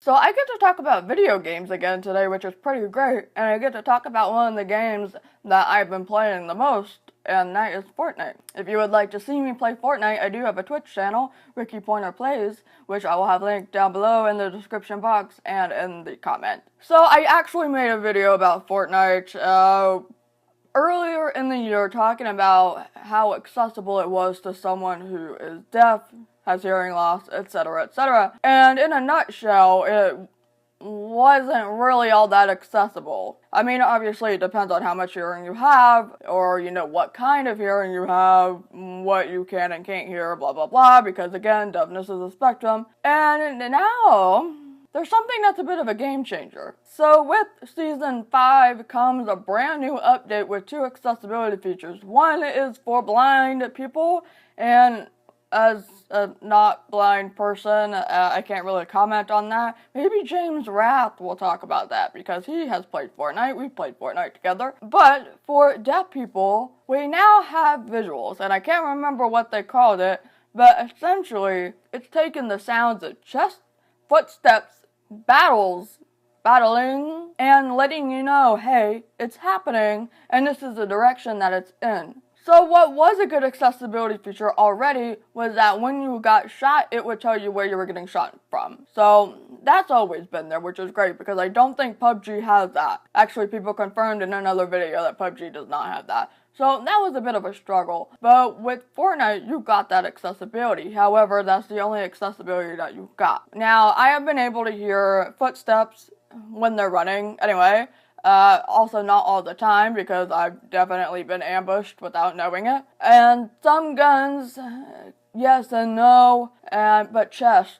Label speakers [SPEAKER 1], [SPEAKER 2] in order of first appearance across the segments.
[SPEAKER 1] So I get to talk about video games again today, which is pretty great, and I get to talk about one of the games that I've been playing the most, and that is Fortnite. If you would like to see me play Fortnite, I do have a Twitch channel, Rikki Poynter Plays, which I will have linked down below in the description box and in the comment. So I actually made a video about Fortnite, earlier in the year, talking about how accessible it was to someone who is deaf, has hearing loss, etc., etc. And in a nutshell, it wasn't really all that accessible. I mean, obviously it depends on how much hearing you have, or, what kind of hearing you have, what you can and can't hear, blah, blah, blah, because again, deafness is a spectrum. And now, there's something that's a bit of a game changer. So with Season 5 comes a brand new update with 2 accessibility features. One is for blind people, and as a not blind person, I can't really comment on that. Maybe James Rath will talk about that because he has played Fortnite. We've played Fortnite together. But for deaf people, we now have visuals, and I can't remember what they called it, but essentially it's taken the sounds of chest, footsteps, battling, and letting you know, hey, it's happening, and this is the direction that it's in. So what was a good accessibility feature already was that when you got shot, it would tell you where you were getting shot from. So that's always been there, which is great, because I don't think PUBG has that. Actually, people confirmed in another video that PUBG does not have that. So that was a bit of a struggle. But with Fortnite, you got that accessibility. However, that's the only accessibility that you got. Now, I have been able to hear footsteps when they're running anyway. Also not all the time, because I've definitely been ambushed without knowing it. And some guns, yes and no, but chest,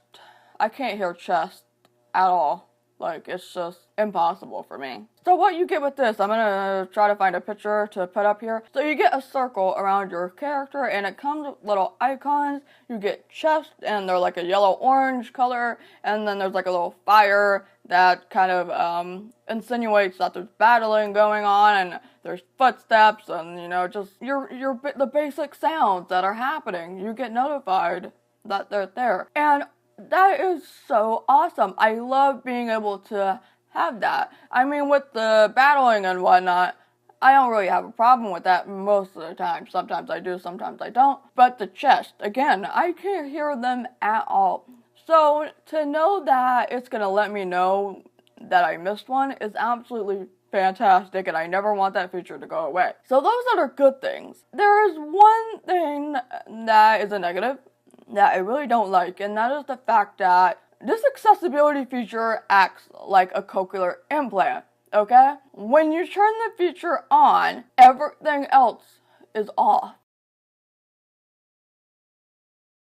[SPEAKER 1] I can't hear chest at all. Like, it's just impossible for me. So what you get with this, I'm gonna try to find a picture to put up here. So you get a circle around your character, and it comes with little icons. You get chest, and they're like a yellow-orange color, and then there's like a little fire that kind of insinuates that there's battling going on, and there's footsteps, and just the basic sounds that are happening. You get notified that they're there, and that is so awesome. I love being able to have that. I mean, with the battling and whatnot, I don't really have a problem with that most of the time. Sometimes I do, sometimes I don't. But the chest, again, I can't hear them at all. So to know that it's going to let me know that I missed one is absolutely fantastic, and I never want that feature to go away. So those are good things. There is one thing that is a negative that I really don't like, and that is the fact that this accessibility feature acts like a cochlear implant, okay? When you turn the feature on, everything else is off.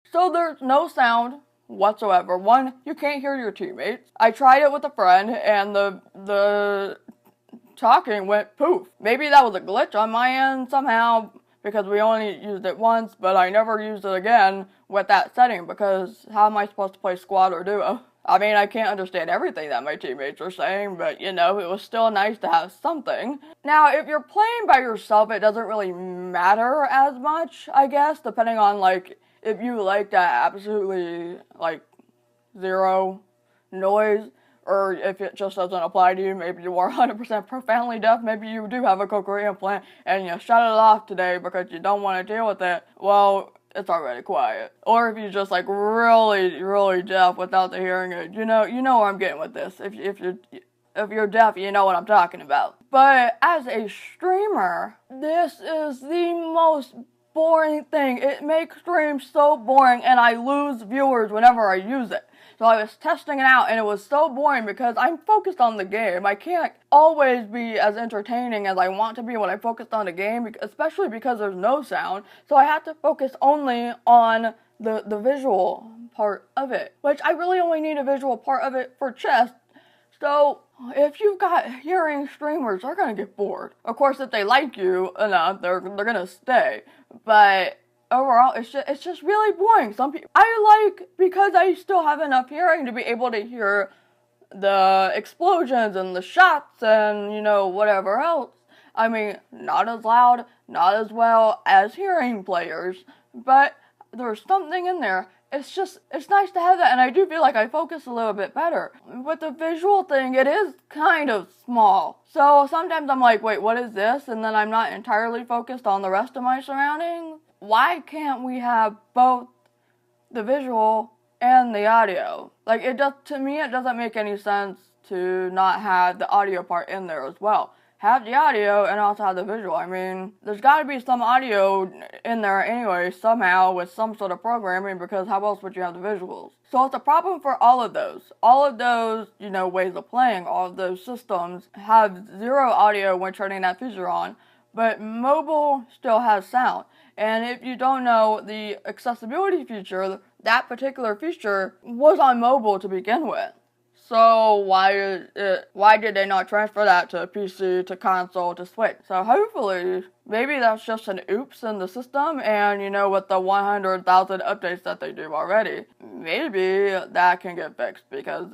[SPEAKER 1] So there's no sound whatsoever. One, you can't hear your teammates. I tried it with a friend, and the talking went poof. Maybe that was a glitch on my end somehow, because we only used it once, but I never used it again with that setting, because how am I supposed to play squad or duo? I mean, I can't understand everything that my teammates are saying, but it was still nice to have something. Now, if you're playing by yourself, it doesn't really matter as much, I guess, depending on, if you like that absolutely, zero noise, or if it just doesn't apply to you. Maybe you are 100% profoundly deaf, maybe you do have a cochlear implant, and you shut it off today because you don't want to deal with it. Well, it's already quiet. Or if you're just really, really deaf without the hearing aid, you know where I'm getting with this. If you're deaf, you know what I'm talking about. But as a streamer, this is the most boring thing. It makes streams so boring, and I lose viewers whenever I use it. So I was testing it out, and it was so boring because I'm focused on the game. I can't always be as entertaining as I want to be when I'm focused on the game, especially because there's no sound. So I have to focus only on the visual part of it, which I really only need a visual part of it for chess. So if you've got hearing streamers, they're gonna get bored. Of course, if they like you enough, they're gonna stay. But overall, it's just really boring. Some people because I still have enough hearing to be able to hear the explosions and the shots and whatever else. I mean, not as loud, not as well as hearing players, but there's something in there. It's nice to have that, and I do feel like I focus a little bit better. With the visual thing, it is kind of small. So sometimes I'm like, wait, what is this? And then I'm not entirely focused on the rest of my surroundings. Why can't we have both the visual and the audio? Like, to me, it doesn't make any sense to not have the audio part in there as well. Have the audio and also have the visual. I mean, there's got to be some audio in there anyway, somehow, with some sort of programming, because how else would you have the visuals? So it's a problem for all of those. All of those, ways of playing, all of those systems have zero audio when turning that feature on, but mobile still has sound. And if you don't know, the accessibility feature, that particular feature was on mobile to begin with. So why did they not transfer that to PC, to console, to Switch? So hopefully, maybe that's just an oops in the system, and with the 100,000 updates that they do already, maybe that can get fixed, because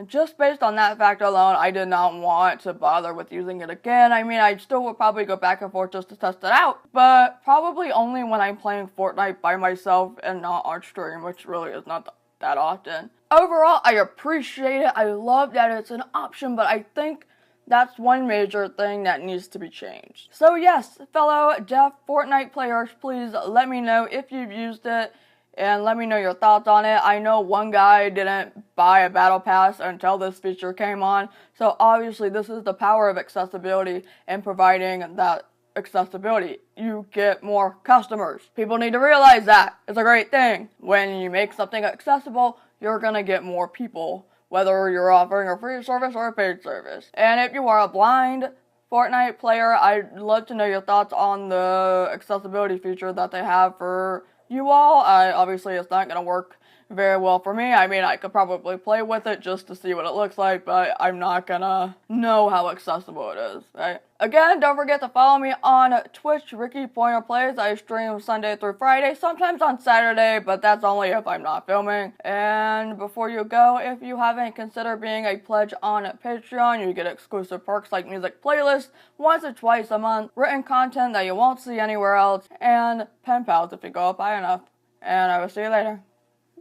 [SPEAKER 1] just based on that fact alone, I did not want to bother with using it again. I mean, I still would probably go back and forth just to test it out, but probably only when I'm playing Fortnite by myself and not on stream, which really is not that often. Overall, I appreciate it. I love that it's an option, but I think that's one major thing that needs to be changed. So yes, fellow deaf Fortnite players, please let me know if you've used it, and let me know your thoughts on it. I know one guy didn't buy a battle pass until this feature came on, so obviously this is the power of accessibility and providing that accessibility. You get more customers. People need to realize that. It's a great thing. When you make something accessible, you're gonna get more people, whether you're offering a free service or a paid service. And if you are a blind Fortnite player, I'd love to know your thoughts on the accessibility feature that they have for you all. Obviously, it's not gonna work very well for me. I mean, I could probably play with it just to see what it looks like, but I'm not gonna know how accessible it is, right? Again, don't forget to follow me on Twitch, Rikki Poynter Plays. I stream Sunday through Friday, sometimes on Saturday, but that's only if I'm not filming. And before you go, if you haven't considered being a pledge on Patreon, you get exclusive perks like music playlists once or twice a month, written content that you won't see anywhere else, and pen pals if you go up high enough. And I will see you later.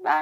[SPEAKER 1] Bye.